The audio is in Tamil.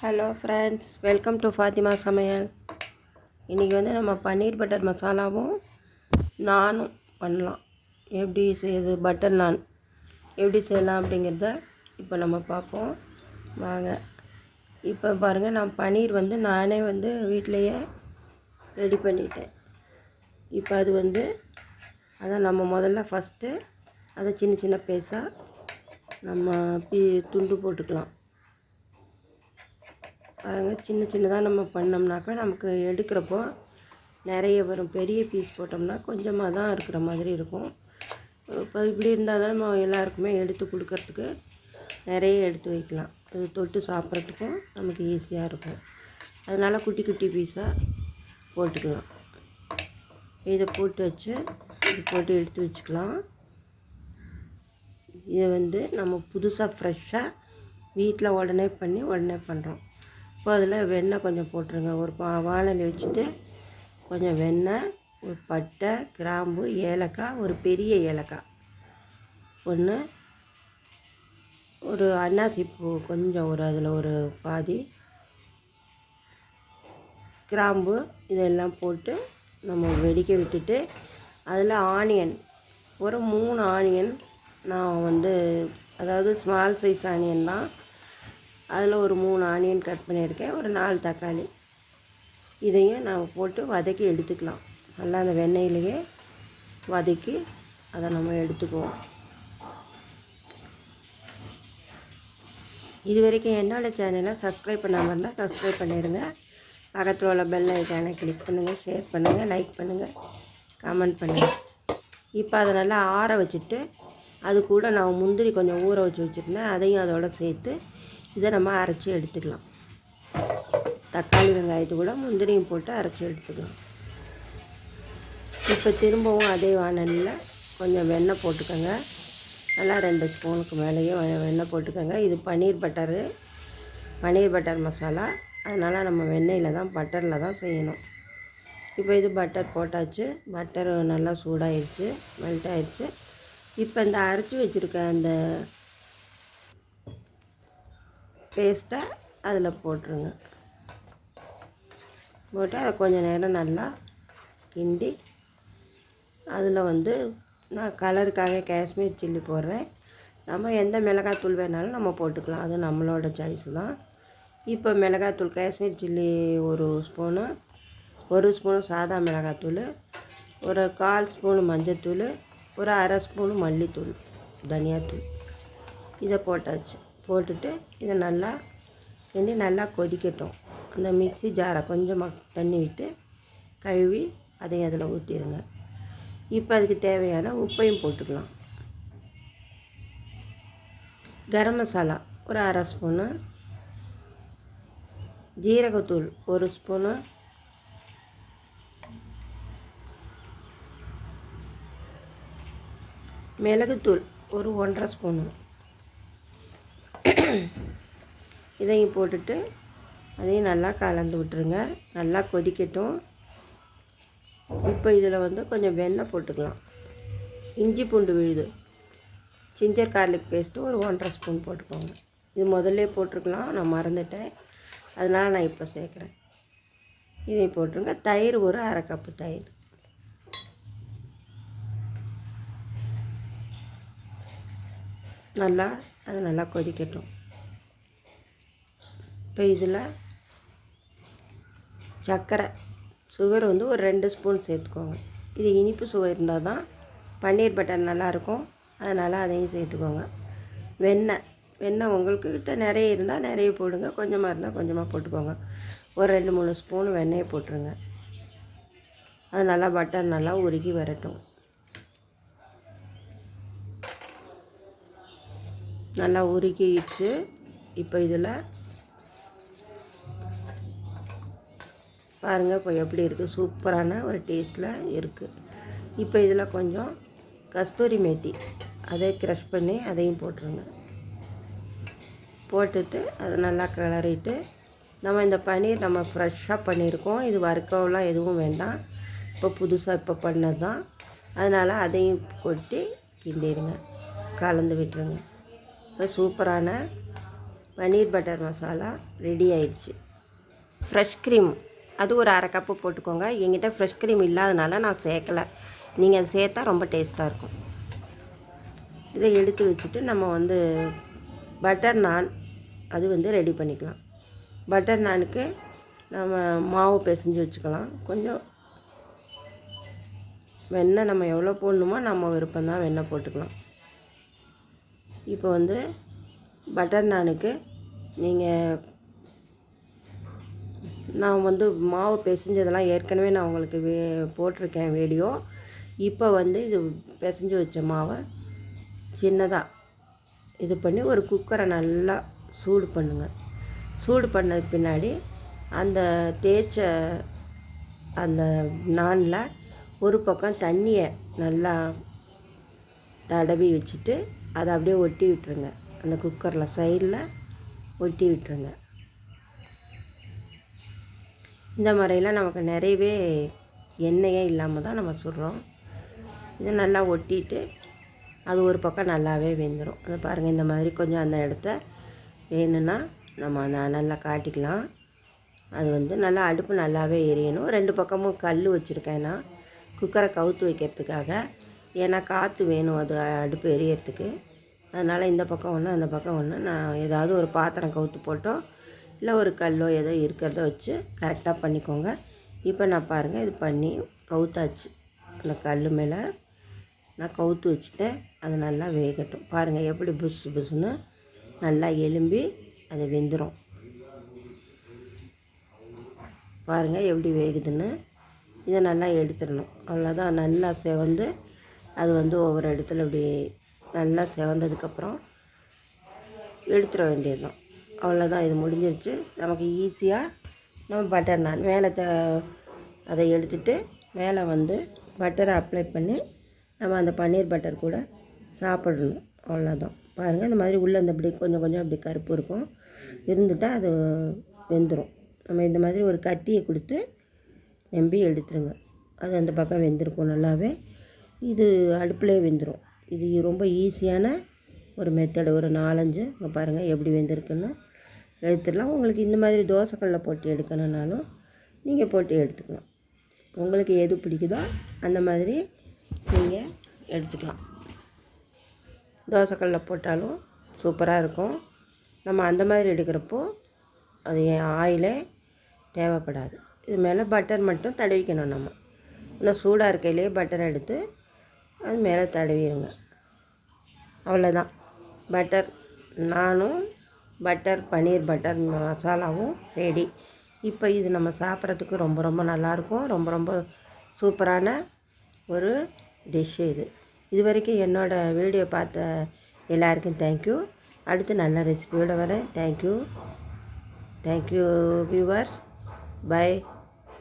Hello friends, welcome to Fathima Samayal. இன்றைக்கி வந்து நம்ம பன்னீர் பட்டர் மசாலாவும் நானும் பண்ணலாம். எப்படி செய்யுது பட்டர் நான் எப்படி செய்யலாம் அப்படிங்கிறத இப்போ நம்ம பார்ப்போம் வாங்க. இப்போ பாருங்கள், நான் பன்னீர் வந்து நானே வந்து வீட்டிலையே ரெடி பண்ணிட்டேன். இப்போ அது வந்து அதை நம்ம முதல்ல ஃபஸ்ட்டு அதை சின்ன சின்ன பீஸாக நம்ம துண்டு போட்டுக்கலாம். பாருங்கள், சின்ன சின்னதாக நம்ம பண்ணோம்னாக்கா நமக்கு எடுக்கிறப்போ நிறைய வரும். பெரிய பீஸ் போட்டோம்னா கொஞ்சமாக தான் இருக்கிற மாதிரி இருக்கும். இப்போ இப்படி இருந்தால் தான் நம்ம எல்லாருக்குமே எடுத்து கொடுக்கறதுக்கு நிறைய எடுத்து வைக்கலாம். அது தொட்டு சாப்பிட்றதுக்கும் நமக்கு ஈஸியாக இருக்கும். அதனால் குட்டி குட்டி பீஸாக போட்டுக்கலாம். இதை போட்டு வச்சு இது போட்டு எடுத்து வச்சுக்கலாம். இதை வந்து நம்ம புதுசாக ஃப்ரெஷ்ஷாக வீட்டில் உடனே பண்ணி உடனே பண்ணுறோம். இப்போ அதில் வெண்ணெய் கொஞ்சம் போட்டுருங்க. ஒரு வானலி வச்சுட்டு கொஞ்சம் வெண்ணெய், ஒரு பட்டை, கிராம்பு, ஏலக்காய், ஒரு பெரிய ஏலக்காய் ஒன்று, ஒரு அன்னாசி பூ கொஞ்சம், ஒரு அதில் ஒரு பாதி, கிராம்பு, இதெல்லாம் போட்டு நம்ம வெடிக்க விட்டுட்டு அதில் ஆனியன் ஒரு 3 ஆனியன் நான் வந்து, அதாவது ஸ்மால் சைஸ் ஆனியன் தான், அதில் ஒரு 3 ஆனியன் கட் பண்ணியிருக்கேன். ஒரு 4 தக்காளி, இதையும் நாம் போட்டு வதக்கி எடுத்துக்கலாம். நல்லா அந்த வெண்ணெயிலேயே வதக்கி அதை நம்ம எடுத்துக்குவோம். இது வரைக்கும் என்னோடய சேனலை சப்ஸ்கிரைப் பண்ணாமல் இருந்தால் சப்ஸ்கிரைப் பண்ணிடுங்க. பக்கத்தில் உள்ள பெல் ஐக்கானை கிளிக் பண்ணுங்கள், ஷேர் பண்ணுங்கள், லைக் பண்ணுங்கள், கமெண்ட் பண்ணுங்கள். இப்போ அதை நல்லா ஆற வச்சுட்டு அது கூட நான் முந்திரி கொஞ்சம் ஊற வச்சு வச்சுருந்தேன், அதையும் அதோடு சேர்த்து இதை நம்ம அரைச்சி எடுத்துக்கலாம். தக்காளி வெங்காயத்து கூட முந்திரியும் போட்டு அரைச்சி எடுத்துக்கலாம். இப்போ திரும்பவும் அதே வானலில் கொஞ்சம் வெண்ணெய் போட்டுக்கோங்க. நல்லா 2 ஸ்பூனுக்கு மேலேயே வெண்ணெய் போட்டுக்கோங்க. இது பன்னீர் பட்டர் மசாலா, அதனால் நம்ம வெண்ணெயில் தான் பட்டரில் தான் செய்யணும். இப்போ இது பட்டர் போட்டாச்சு. பட்டர் நல்லா சூடாகிடுச்சு, மெல்ட் ஆகிடுச்சு. இப்போ இந்த அரைச்சி வச்சுருக்க அந்த பேஸ்ட்டை அதில் போட்டுருங்க. போட்டு அதை கொஞ்சம் நேரம் நல்லா கிண்டி, அதில் வந்து நான் கலருக்காக காஷ்மீர் சில்லி போடுறேன். நம்ம எந்த மிளகாத்தூள் வேணாலும் நம்ம போட்டுக்கலாம், அது நம்மளோட சாய்ஸு தான். இப்போ மிளகாத்தூள் காஷ்மீர் சில்லி ஒரு ஸ்பூனு சாதா மிளகாத்தூள், ஒரு 1/4 ஸ்பூனு மஞ்சத்தூள், ஒரு 1/2 ஸ்பூனு மல்லித்தூள், தனியாத்தூள், இதை போட்டாச்சு. போட்டுட்டு இதை நல்லா கிண்டி நல்லா கொதிக்கட்டும். அந்த மிக்ஸி ஜாரை கொஞ்சமாக தண்ணி விட்டு கழுவி அதையும் அதில் ஊற்றிடுங்க. இப்போ அதுக்கு தேவையான உப்பையும் போட்டுக்கலாம். கரம் மசாலா ஒரு 1/2 ஸ்பூனு, ஜீரகத்தூள் 1 ஸ்பூனு, மிளகுத்தூள் ஒரு 1/2 ஸ்பூனு, இதையும் போட்டுட்டு அதையும் நல்லா கலந்து விட்டுருங்க. நல்லா கொதிக்கட்டும். இப்போ இதில் வந்து கொஞ்சம் வெண்ணெய் போட்டுக்கலாம். இஞ்சி பூண்டு விழுது, ஜிஞ்சர் கார்லிக் பேஸ்ட்டு ஒரு 1/2 ஸ்பூன் போட்டுக்கோங்க. இது முதல்ல போட்டிருக்கலாம், நான் மறந்துட்டேன், அதனால் நான் இப்போ சேர்க்குறேன். இதையும் போட்டுருங்க. தயிர் ஒரு 1/2 கப்பு தயிர். அது நல்லா கொதிக்கட்டும். இப்போ இதில் சர்க்கரை, சுகர் வந்து ஒரு 2 ஸ்பூன் சேர்த்துக்கோங்க. இது இனிப்பு சுவை இருந்தால் தான் பன்னீர் பட்டர் நல்லாயிருக்கும், அதனால் அதையும் சேர்த்துக்கோங்க. வெண்ணெய் உங்கள்கிட்ட நிறைய இருந்தால் நிறைய போடுங்க, கொஞ்சமாக இருந்தால் கொஞ்சமாக போட்டுக்கோங்க. ஒரு 2-3 ஸ்பூன் வெண்ணெயை போட்டுருங்க. அது நல்லா பட்டர் நல்லா உருகி வரட்டும். நல்லா உருகிடுச்சு. இப்போ இதில் பாருங்கள், இப்போ எப்படி இருக்குது, சூப்பரான ஒரு டேஸ்ட்டில் இருக்குது. இப்போ இதில் கொஞ்சம் கஸ்தூரி மேத்தி, அதை க்ரஷ் பண்ணி அதையும் போட்டுருங்க. போட்டுட்டு அதை நல்லா கிளறிட்டு, நம்ம இந்த பன்னீர் நம்ம ஃப்ரெஷ்ஷாக பண்ணியிருக்கோம், இது வறுக்கலாம் எதுவும் வேண்டாம், இப்போ புதுசாக இப்போ பண்ணது தான், அதனால் அதையும் கொட்டி கிண்டிடுங்க, கலந்து விட்டுருங்க. இப்போ சூப்பரான பன்னீர் பட்டர் மசாலா ரெடி ஆயிடுச்சு. ஃப்ரெஷ் க்ரீம் அது ஒரு 1/2 கப்பு போட்டுக்கோங்க. என்கிட்ட ஃப்ரெஷ் க்ரீம் இல்லாதனால நான் சேர்க்கலை. நீங்கள் அதை சேர்த்தா ரொம்ப டேஸ்ட்டாக இருக்கும். இதை எடுத்து வச்சுட்டு நம்ம வந்து பட்டர் நான் அது வந்து ரெடி பண்ணிக்கலாம். பட்டர் நானுக்கு நம்ம மாவு பிசைஞ்சு வச்சுக்கலாம். கொஞ்சம் வெண்ணெய் நம்ம எவ்வளோ போடணுமோ நம்ம விருப்பம்தான் வெண்ணெய் போட்டுக்கலாம். இப்போ வந்து பட்டர் நானுக்கு நான் வந்து மாவு பிசைஞ்சதெல்லாம் ஏற்கனவே நான் உங்களுக்கு போட்டிருக்கேன் வீடியோ. இப்போ வந்து இது பிசைஞ்சு வச்ச மாவை சின்னதாக இது பண்ணி ஒரு குக்கரை நல்லா சூடு பண்ணுங்கள். சூடு பண்ணதுக்கு பின்னாடி அந்த தேய்ச்ச அந்த நானில் ஒரு பக்கம் தண்ணியை நல்லா தடவி வச்சுட்டு அதை அப்படியே ஒட்டி விட்டுருங்க. அந்த குக்கரில் சைடில் ஒட்டி விட்டுருங்க. இந்த முறையில் நமக்கு நிறையவே எண்ணெயே இல்லாமல் தான் நம்ம சுடுறோம். இதை நல்லா ஒட்டிட்டு அது ஒரு பக்கம் நல்லாவே வெந்துடும். அதை பாருங்கள், இந்த மாதிரி கொஞ்சம் அந்த இடத்த வேணும்னா நம்ம அதை நல்லா காட்டிக்கலாம். அது வந்து நல்லா அடுப்பு நல்லாவே எரியணும். 2 பக்கமும் கல் வச்சுருக்கேன்னா குக்கரை கவுத்து வைக்கிறதுக்காக. ஏன்னா காற்று வேணும் அது அடுப்பு எரியறதுக்கு. அதனால் இந்த பக்கம் ஒன்று அந்த பக்கம் ஒன்று நான் ஏதாவது ஒரு பாத்திரம் கவுத்து போட்டோ இல்லை ஒரு கல்லோ ஏதோ இருக்கிறத வச்சு கரெக்டாக பண்ணிக்கோங்க. இப்போ நான் பாருங்கள், இது பண்ணி கவுத்தாச்சு. அந்த கல் மேலே நான் கவுத்து வச்சுட்டேன். அது நல்லா வேகட்டும். பாருங்கள் எப்படி புஷ் புஷ்ஷுன்னு நல்லா எலும்பி அது வெந்துடும். பாருங்கள் எப்படி வேகுதுன்னு. இதை நல்லா எடுத்துடணும். அவ்வளோதான். நல்லா செவந்து அது வந்து ஒவ்வொரு இடத்துல இப்படி நல்லா செவந்ததுக்கப்புறம் எடுத்துட வேண்டியது தான். அவ்வளோதான், இது முடிஞ்சிருச்சு. நமக்கு ஈஸியாக நம்ம பட்டர் நான் மேலே அதை எடுத்துகிட்டு மேலே வந்து பட்டரை அப்ளை பண்ணி நம்ம அந்த பன்னீர் பட்டர் கூட சாப்பிடணும். அவ்வளோதான். பாருங்கள், இந்த மாதிரி உள்ளே இந்த இப்படி கொஞ்சம் கொஞ்சம் அப்படி கருப்பு இருக்கும் இருந்துட்டால் அது வெந்துடும். நம்ம இந்த மாதிரி ஒரு கத்தியை கொடுத்து நம்பி எடுத்துருங்க. அது அந்த பக்கம் வெந்திருக்கும் நல்லாவே. இது அடுப்புலேயே வெந்துடும். இது ரொம்ப ஈஸியான ஒரு மெத்தடு. ஒரு 4-5 இங்கே பாருங்கள் எப்படி வெந்திருக்குன்னு எடுத்துடலாம். உங்களுக்கு இந்த மாதிரி தோசைக்கல்லில் போட்டு எடுக்கணுன்னாலும் நீங்கள் போட்டு எடுத்துக்கலாம். உங்களுக்கு எது பிடிக்குதோ அந்த மாதிரி நீங்கள் எடுத்துக்கலாம். தோசைக்கல்லில் போட்டாலும் சூப்பராக இருக்கும். நம்ம அந்த மாதிரி எடுக்கிறப்போ அது ஆயிலே தேவைப்படாது. இது மேலே பட்டர் மட்டும் தடவிக்கணும். நம்ம இன்னும் சூடாக இருக்கையிலே பட்டர் எடுத்து அது மேலே தடவிடுங்க. அவ்வளோதான். பட்டர் நானும் பட்டர் பன்னீர் பட்டர் மசாலாவும் ரெடி. இப்போ இது நம்ம சாப்பிட்றதுக்கு ரொம்ப ரொம்ப நல்லாயிருக்கும். ரொம்ப ரொம்ப சூப்பரான ஒரு டிஷ்ஷு இது. இது வரைக்கும் என்னோடய வீடியோ பார்த்த எல்லாருக்கும் தேங்க்யூ. அடுத்து நல்ல ரெசிபியோடு வரேன். Thank you viewers. பை.